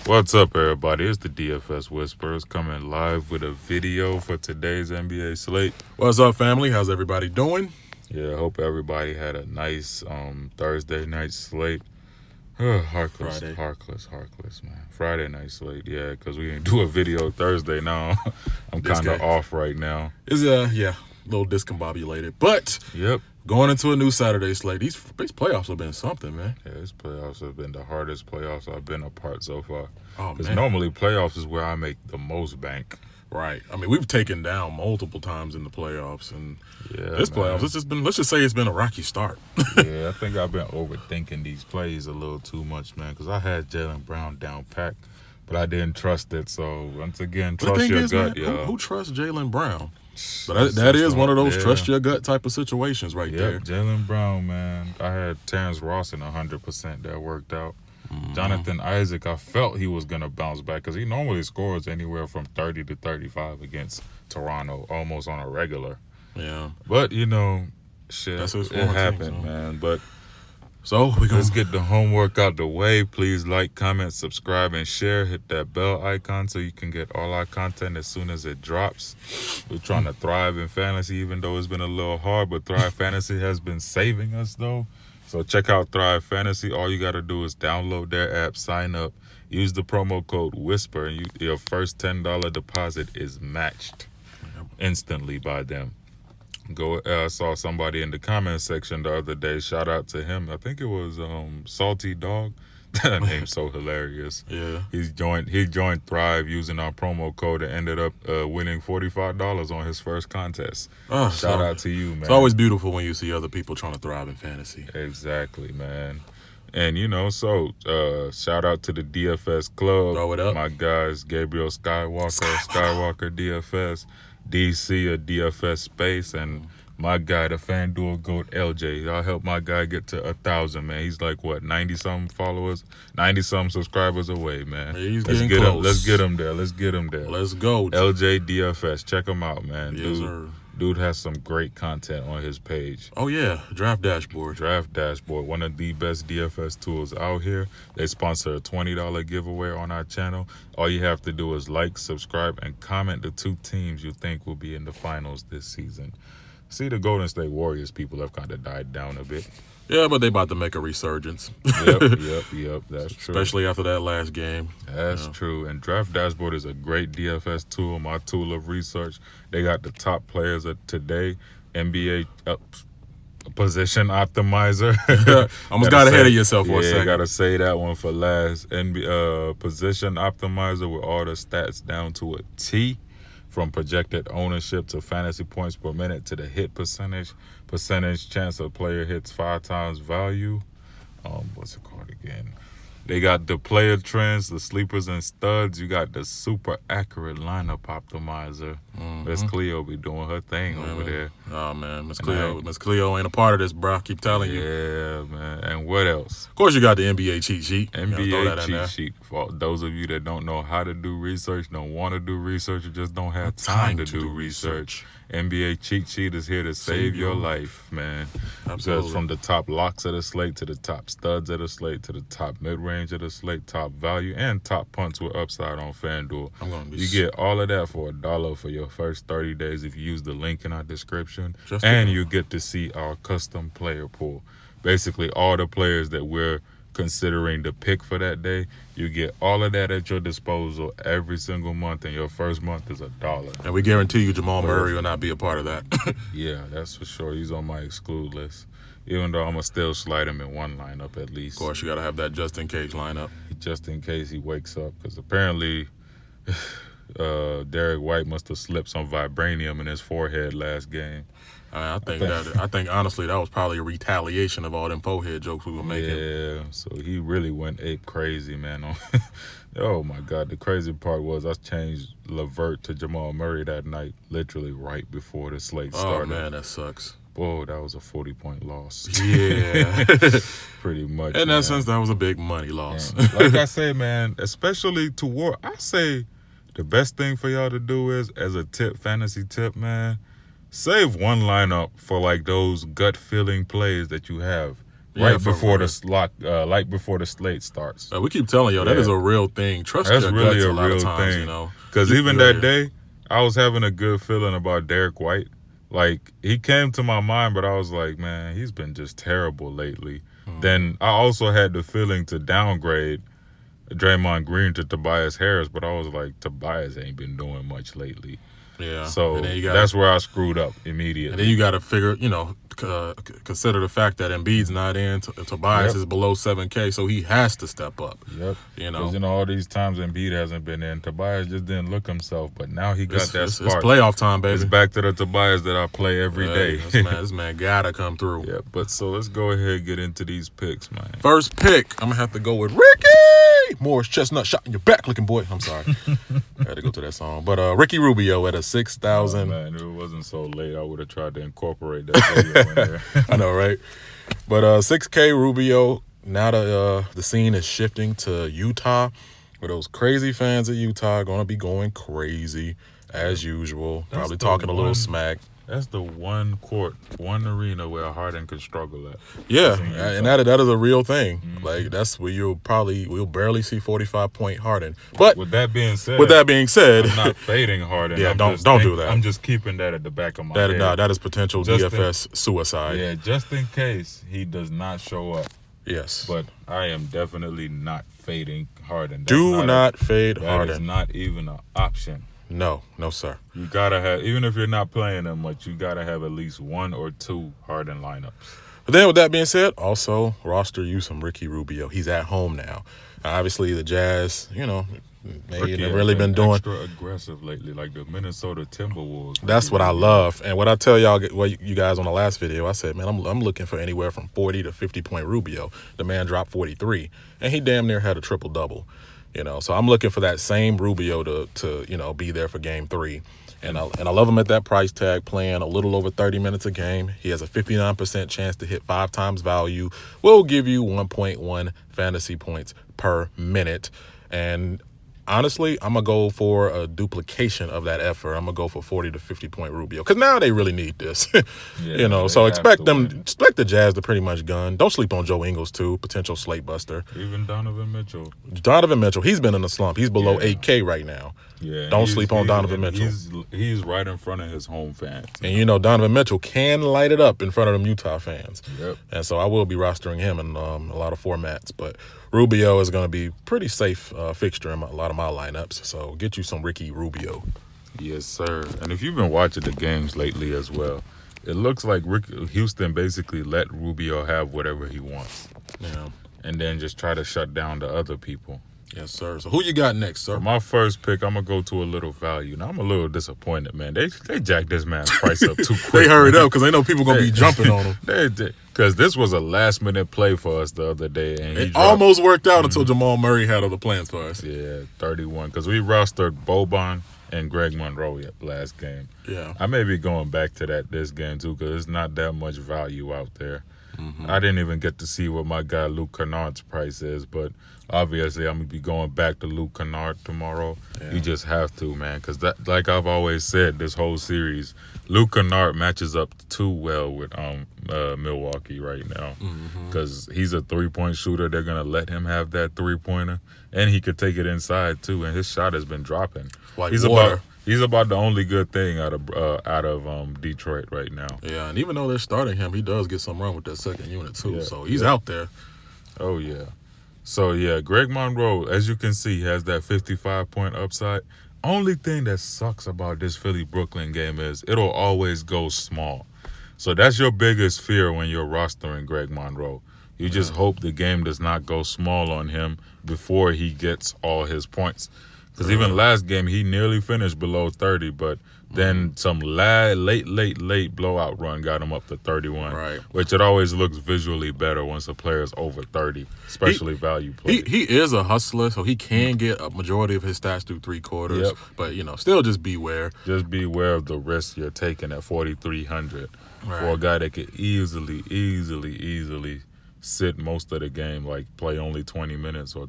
What's up, everybody? It's the DFS Whisperers coming live with a video for today's NBA slate. What's up, family? How's everybody doing? Yeah, I hope everybody had a nice Thursday night slate. Harkless, man. Friday night slate, yeah, because we didn't do a video Thursday now. I'm kind of off right now. It's a little discombobulated. But Yep. going into a new Saturday slate, these playoffs have been something, man. Yeah, these playoffs have been the hardest playoffs I've been a part so far. Oh, Because man. normally playoffs is where I make the most bank. Right. I mean, we've taken down multiple times in the playoffs, and Yeah, this playoffs, let's just say it's been a rocky start. Yeah, I think I've been overthinking these plays a little too much, man, because I had Jaylen Brown down pat, but I didn't trust it. So, once again, trust your gut, man, yo. who trusts Jaylen Brown? But that is one of those trust your gut type of situations right there. Jaylen Brown, man. I had Terrence Ross in 100%. That worked out. Jonathan Isaac, I felt he was going to bounce back because he normally scores anywhere from 30 to 35 against Toronto, almost on a regular. Yeah. But, shit, it happened, man. But let's get the homework out the way. Please like, comment, subscribe, and share. Hit that bell icon so you can get all our content as soon as it drops. We're trying to thrive in fantasy, even though it's been a little hard, but Thrive Fantasy has been saving us, though. So check out Thrive Fantasy. All you got to do is download their app, sign up, use the promo code WHISPER, and your first $10 deposit is matched instantly by them. I saw somebody in the comment section the other day. Shout out to him. I think it was Salty Dog. That name's so hilarious. Yeah. He joined Thrive using our promo code and ended up winning $45 on his first contest. Shout out to you, man. It's always beautiful when you see other people trying to thrive in fantasy. Exactly, man. And shout out to the DFS Club. Throw it up. My guys, Gabriel Skywalker DFS, DC, a DFS Space, and my guy, the FanDuel GOAT LJ. Y'all help my guy get to 1,000, man. He's like, 90-something followers, 90-something subscribers away, man. He's getting close. Let's get him there. Let's go. LJ DFS. Check him out, man. Yes, sir. Dude has some great content on his page. Oh, yeah. Draft Dashboard, one of the best DFS tools out here. They sponsor a $20 giveaway on our channel. All you have to do is like, subscribe, and comment the 2 teams you think will be in the finals this season. See, the Golden State Warriors people have kind of died down a bit. Yeah, but they about to make a resurgence. Yep, that's true. Especially after that last game. That's true. And Draft Dashboard is a great DFS tool, my tool of research. They got the top players of today, NBA position optimizer. Almost got ahead of yourself for a second. Got to say that one for last. NBA position optimizer with all the stats down to a T. From projected ownership to fantasy points per minute to the hit percentage chance a player hits 5 times value. What's it called again? They got the player trends, the sleepers and studs. You got the super accurate lineup optimizer. Miss Cleo be doing her thing over there. Oh, man. Miss Cleo ain't a part of this, bro. I keep telling you. Yeah, man. And what else? Of course, you got the NBA cheat sheet. NBA cheat sheet. For those of you that don't know how to do research, don't want to do research, or just don't have time to do research. NBA cheat sheet is here to save your life, man. Absolutely. Because from the top locks of the slate to the top studs of the slate to the top mid-range of the slate, top value, and top punts with upside on FanDuel. You get all of that for $1 for your first 30 days if you use the link in our description. And you get to see our custom player pool. Basically, all the players that we're considering the pick for that day, you get all of that at your disposal every single month, and your first month is $1. And we guarantee you Jamal Murray will not be a part of that. Yeah, that's for sure. He's on my exclude list. Even though I'm going to still slide him in one lineup at least. Of course, you got to have that just in case lineup. Just in case he wakes up, because apparently Derek White must have slipped some vibranium in his forehead last game. I think honestly that was probably a retaliation of all them forehead jokes we were making. Yeah, so he really went ape crazy, man. Oh my God, the crazy part was I changed LeVert to Jamal Murray that night, literally right before the slate started. Oh man, that sucks. Whoa, that was a 40-point loss. Yeah, pretty much. In that sense, that was a big money loss. Like I say, man, especially I say the best thing for y'all to do is, as a tip, fantasy tip, man, save one lineup for like those gut feeling plays that you have. right before the slate starts. We keep telling you, that is a real thing. Trust your guts really a lot of times, thing. Because even that day, I was having a good feeling about Derek White. Like, he came to my mind, but I was like, man, he's been just terrible lately. Then I also had the feeling to downgrade Draymond Green to Tobias Harris, but I was like, Tobias ain't been doing much lately. Yeah. So that's where I screwed up immediately. And then you got to figure, consider the fact that Embiid's not in. Tobias is below 7K, so he has to step up. Yep. Because, all these times Embiid hasn't been in. Tobias just didn't look himself, but now he got that spark. It's playoff time, baby. It's back to the Tobias that I play every day. This man got to come through. Yeah, but so let's go ahead and get into these picks, man. First pick, I'm going to have to go with Ricky Morris Chestnut shot in your back looking boy. I'm sorry. I had to go to that song. But Ricky Rubio at a 6,000. Oh, man, if it wasn't so late, I would have tried to incorporate that video in there. I know, right? But 6K Rubio, now the scene is shifting to Utah, where those crazy fans of Utah are going to be going crazy as usual. Probably talking a little smack. That's the one arena where Harden could struggle at. Yeah, and that is a real thing. Mm-hmm. Like, that's where we'll barely see 45-point Harden. But with that being said, I'm not fading Harden. Yeah, don't do that. I'm just keeping that at the back of my head. That is potential DFS suicide. Yeah, just in case he does not show up. Yes. But I am definitely not fading Harden. Do not fade Harden. That is not even an option. No, sir. You gotta have, even if you're not playing them much, you gotta have at least one or two Harden lineups. But then with that being said, also roster you some Ricky Rubio. He's at home now. Obviously the Jazz, they've really been doing extra aggressive lately, like the Minnesota Timberwolves. That's what I love. And what I tell y'all, you guys on the last video, I said, man, I'm looking for anywhere from 40 to 50-point Rubio. The man dropped 43, and he damn near had a triple-double. So I'm looking for that same Rubio to be there for game 3. And I love him at that price tag, playing a little over 30 minutes a game. He has a 59% chance to hit 5 times value. Will give you 1.1 fantasy points per minute. And honestly, I'm going to go for a duplication of that effort. I'm going to go for 40 to 50-point Rubio, because now they really need this. So expect the Jazz to pretty much gun. Don't sleep on Joe Ingles, too, potential slate buster. Even Donovan Mitchell. He's been in a slump. He's below 8K right now. Yeah, don't sleep on Donovan Mitchell. He's right in front of his home fans. And Donovan Mitchell can light it up in front of them Utah fans. Yep. And so I will be rostering him in a lot of formats. But Rubio is going to be pretty safe fixture in a lot of my lineups. So get you some Ricky Rubio. Yes, sir. And if you've been watching the games lately as well, it looks like Houston basically let Rubio have whatever he wants. Yeah. And then just try to shut down the other people. Yes, sir. So who you got next, sir? For my first pick, I'm going to go to a little value. Now, I'm a little disappointed, man. They jacked this man's price up too quick. They hurried up because they know people going to be jumping on him. Because this was a last-minute play for us the other day. And it almost worked out until Jamal Murray had other plans for us. Yeah, 31. Because we rostered Boban and Greg Monroe last game. Yeah. I may be going back to this game, too, because there's not that much value out there. Mm-hmm. I didn't even get to see what my guy Luke Kennard's price is, but obviously I'm going to be going back to Luke Kennard tomorrow. Yeah. You just have to, man, because like I've always said this whole series, Luke Kennard matches up too well with Milwaukee right now, because he's a three-point shooter. They're going to let him have that three-pointer, and he could take it inside, too, and his shot has been dropping. Like water. He's about the only good thing out of Detroit right now. Yeah, and even though they're starting him, he does get some run with that second unit too. Yeah, so he's out there. Oh yeah. So yeah, Greg Monroe, as you can see, has that 55-point upside. Only thing that sucks about this Philly-Brooklyn game is it'll always go small. So that's your biggest fear when you're rostering Greg Monroe. You just hope the game does not go small on him before he gets all his points. Because even last game, he nearly finished below 30, but then some late blowout run got him up to 31, right? Which it always looks visually better once a player is over 30, especially value players. He is a hustler, so he can get a majority of his stats through 3 quarters. Yep. But, still just beware. Just beware of the risk you're taking at 4,300 for a guy that could easily sit most of the game, like play only 20 minutes or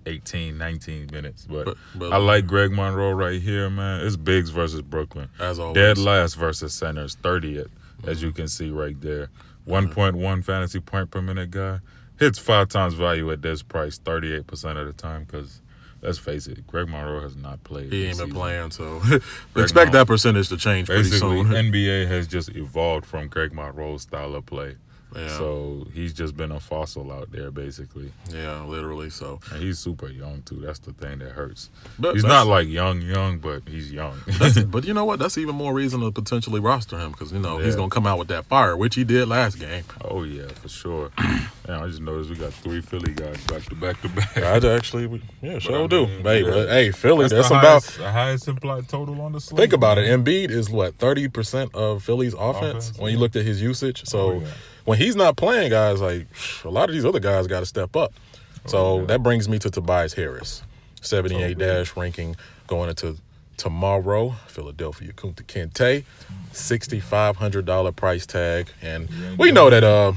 18, 19 minutes. But I like Greg Monroe right here, man. It's bigs versus Brooklyn. As always. Dead last versus centers, 30th, as you can see right there. 1.1 fantasy point per minute guy. Hits 5 times value at this price 38% of the time because, let's face it, Greg Monroe has not played. He ain't been playing, so expect that percentage to change pretty soon. NBA has just evolved from Greg Monroe's style of play. Yeah. So he's just been a fossil out there, basically. Yeah, literally. So and he's super young too. That's the thing that hurts. But he's not like young, but he's young. But you know what? That's even more reason to potentially roster him because he's gonna come out with that fire, which he did last game. Oh yeah, for sure. Man, I just noticed we got 3 Philly guys back to back to back. I actually, sure do. Hey, Philly. That's the highest implied total on the slate. Think about it. Embiid is what 30% of Philly's offense when you looked at his usage. So. When he's not playing, guys, like a lot of these other guys got to step up. So that brings me to Tobias Harris, 78 dash ranking going into tomorrow. Philadelphia Kunta Kinte, $6,500 price tag, and we know that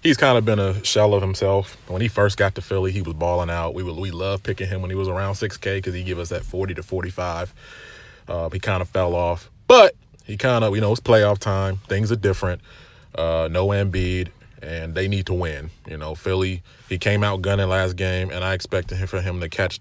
he's kind of been a shell of himself. When he first got to Philly, he was balling out. We loved picking him when he was around 6K because he give us that 40 to 45. He kind of fell off, but he kind of it's playoff time. Things are different. No Embiid, and they need to win. Philly, he came out gunning last game, and I expected for him to catch,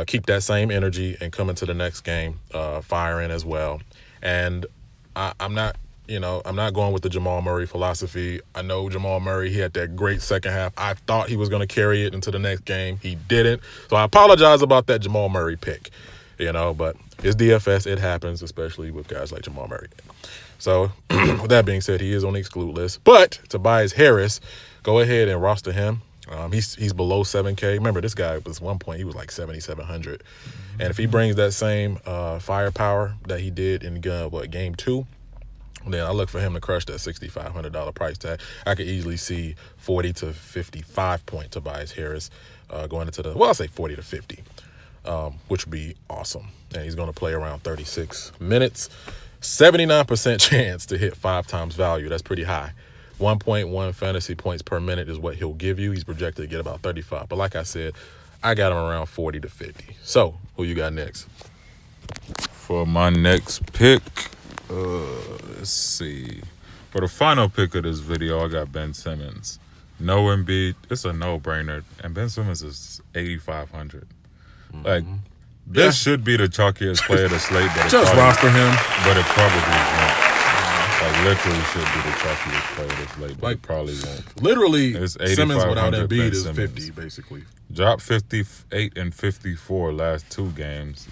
keep that same energy and come into the next game firing as well. And I'm not going with the Jamal Murray philosophy. I know Jamal Murray, he had that great second half. I thought he was going to carry it into the next game. He didn't. So I apologize about that Jamal Murray pick, but it's DFS. It happens, especially with guys like Jamal Murray. So, with that being said, he is on the exclude list. But Tobias Harris, go ahead and roster him. He's below 7K. Remember, this guy was one point, he was like 7,700. And if he brings that same firepower that he did in game 2, then I look for him to crush that $6,500 price tag. I could easily see 40 to 55 point Tobias Harris going into I'll say 40 to 50, which would be awesome. And he's going to play around 36 minutes. 79% chance to hit 5 times value. That's pretty high. 1.1 fantasy points per minute is what he'll give you. He's projected to get about 35. But like I said, I got him around 40 to 50. So, who you got next? For my next pick, let's see. For the final pick of this video, I got Ben Simmons. No Embiid. It's a no-brainer. And Ben Simmons is 8,500. Like, this should be the chalkiest player of the slate, but just roster him. But it probably won't. Like, literally should be the chalkiest player of the slate, but it probably won't. Literally, Simmons without Embiid is 50, basically. Dropped 58 and 54 last 2 games.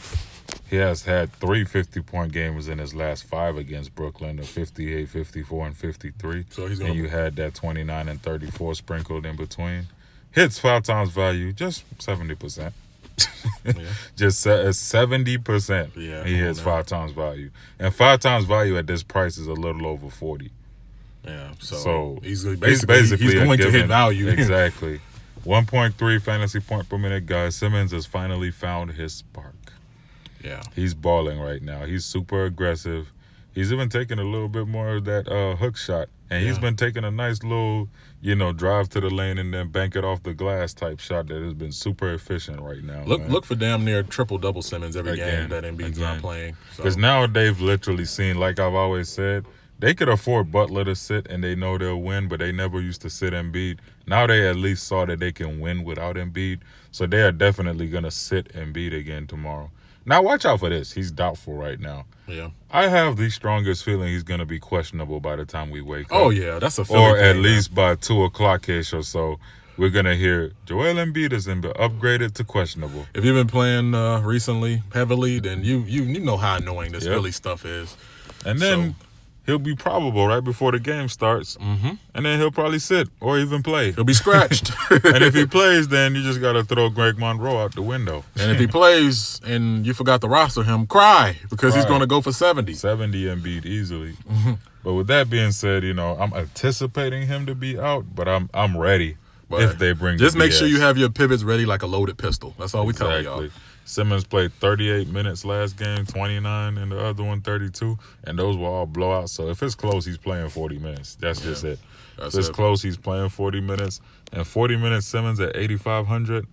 He has had 3 50-point games in his last 5 against Brooklyn, 58, 54, and 53. So and you had that 29 and 34 sprinkled in between. Hits 5 times value, just 70%. Just 70%. Yeah, he hits 5 times value, and 5 times value at this price is a little over 40. Yeah, so he's going to hit value. Exactly. 1.3 fantasy point per minute guy. Simmons has finally found his spark. Yeah, he's balling right now. He's super aggressive. He's even taking a little bit more of that hook shot, and he's been taking a nice little drive to the lane and then bank it off the glass type shot that has been super efficient right now. Look for damn near triple-double Simmons every game that Embiid's not playing. Because now they've literally seen, like I've always said, they could afford Butler to sit and they know they'll win, but they never used to sit Embiid. Now they at least saw that they can win without Embiid, so they are definitely going to sit Embiid again tomorrow. Now watch out for this. He's doubtful right now. Yeah. I have the strongest feeling he's going to be questionable by the time we wake up. Oh, yeah. That's a feeling. Or at least by 2 o'clock-ish or so, we're going to hear Joel Embiid has been upgraded to questionable. If you've been playing recently heavily, then you know how annoying this Philly stuff is. And then he'll be probable right before the game starts. Mm-hmm. And then he'll probably sit or even play. He'll be scratched. And if he plays, then you just got to throw Greg Monroe out the window. And if he plays and you forgot to roster him, cry because he's going to go for 70. 70 Embiid easily. Mm-hmm. But with that being said, I'm anticipating him to be out, but I'm ready if they bring just make sure you have your pivots ready like a loaded pistol. That's all we tell y'all. Simmons played 38 minutes last game, 29 and the other one 32, and those were all blowouts. So if it's close, he's playing 40 minutes. That's just it. If it's close, he's playing 40 minutes. And 40 minutes Simmons at 8,500,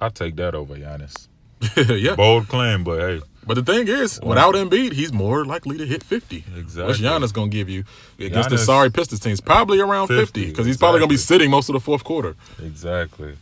I'll take that over Giannis. Yeah. Bold claim, but hey. But the thing is, without Embiid, he's more likely to hit 50. Exactly. What's Giannis going to give you against the sorry Pistons teams? Probably around 50 because he's probably going to be sitting most of the fourth quarter. Exactly.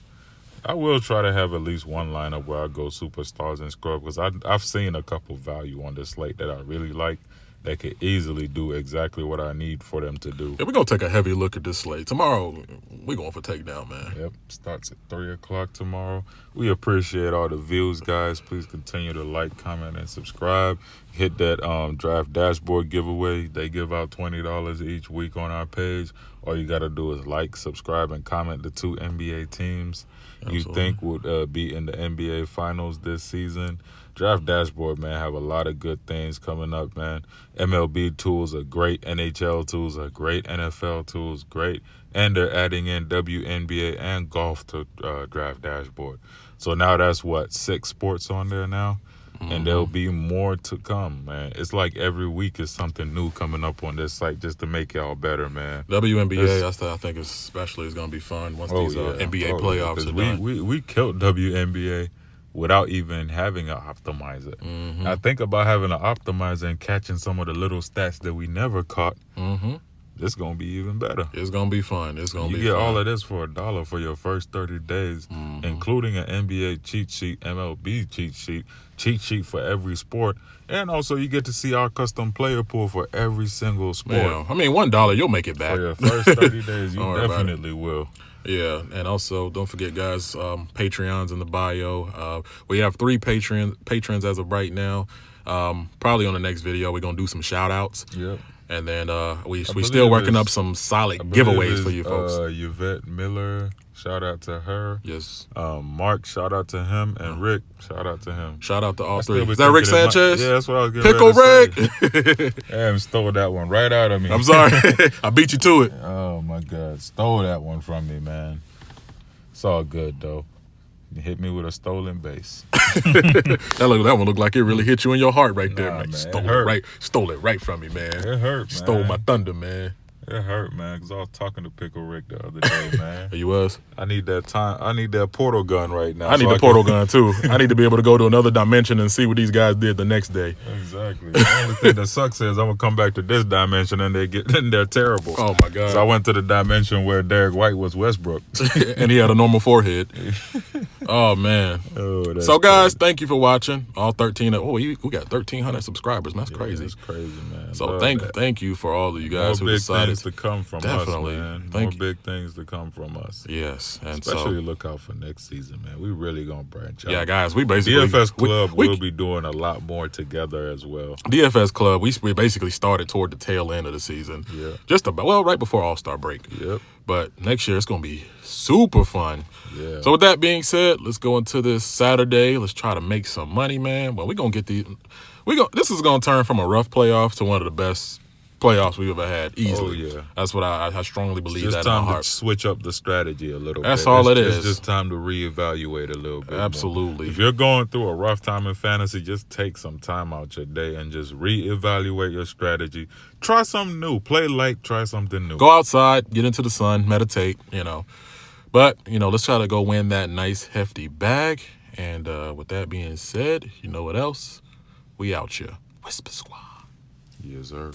I will try to have at least one lineup where I go superstars and scrub because I've seen a couple value on this slate that I really like that could easily do exactly what I need for them to do. Yeah, we're going to take a heavy look at this slate. Tomorrow, we're going for takedown, man. Yep, starts at 3 o'clock tomorrow. We appreciate all the views, guys. Please continue to like, comment, and subscribe. Hit that draft dashboard giveaway. They give out $20 each week on our page. All you got to do is like, subscribe, and comment the 2 NBA teams you think would be in the NBA Finals this season. Draft Dashboard, man, have a lot of good things coming up, man. MLB tools are great. NHL tools are great. NFL tools, great. And they're adding in WNBA and golf to Draft Dashboard. So now that's, 6 sports on there now? Mm-hmm. And there'll be more to come, man. It's like every week is something new coming up on this site just to make y'all better, man. WNBA, I think especially is going to be fun once these NBA playoffs are done. We killed WNBA without even having an optimizer. Mm-hmm. I think about having an optimizer and catching some of the little stats that we never caught. Mm-hmm. It's going to be even better. It's going to be fun. You get all of this for $1 for your first 30 days, including an NBA cheat sheet, MLB cheat sheet for every sport. And also you get to see our custom player pool for every single sport. Yeah. I mean, $1, you'll make it back. For your first 30 days, you definitely will. Yeah, and also don't forget, guys, Patreon's in the bio. We have 3 patrons as of right now. Probably on the next video, we're going to do some shout-outs. Yep. And then we still working up some solid giveaways for you folks. Yvette Miller, shout out to her. Yes. Mark, shout out to him. And Rick, shout out to him. Shout out to all 3. Is that Rick Sanchez? Yeah, that's what I was getting Pickle ready to Rick. say. Damn, stole that one right out of me. I'm sorry. I beat you to it. Oh, my God. Stole that one from me, man. It's all good, though. You hit me with a stolen base. That one looked like it really hit you in your heart right there, man. Man. Stole it right from me, man. It hurt, man. Stole my thunder, man. It hurt, man, because I was talking to Pickle Rick the other day, man. You was? I need that time. I need that portal gun right now. I need the portal gun, too. I need to be able to go to another dimension and see what these guys did the next day. Exactly. The only thing that sucks is I'm going to come back to this dimension and they're terrible. Oh, my God. So I went to the dimension where Derek White was Westbrook. And he had a normal forehead. Oh, man. So, guys, thank you for watching. All 13. We got 1,300 subscribers. That's crazy. That's crazy, man. So thank you for all of you guys who decided. More big things to come from Definitely. us, man. More big things to come from us. Yes. And especially look out for next season, man. We really going to branch out. Yeah, guys, we basically... DFS Club will be doing a lot more together as well. DFS Club, we basically started toward the tail end of the season. Yeah. Just about, right before All-Star break. Yep. But next year, it's going to be super fun. Yeah. So with that being said, let's go into this Saturday. Let's try to make some money, man. Well, we're going to get these... This is going to turn from a rough playoff to one of the best playoffs we've ever had, easily. Oh, yeah. That's what I strongly believe it's that just in my time heart. to switch up the strategy a little bit. That's all it is. It's just time to reevaluate a little bit. Absolutely. More. If you're going through a rough time in fantasy, just take some time out your day and just reevaluate your strategy. Try something new. Play light. Try something new. Go outside. Get into the sun. Meditate, But, let's try to go win that nice, hefty bag. And with that being said, you know what else? We out here. Whisper Squad. Yes, sir.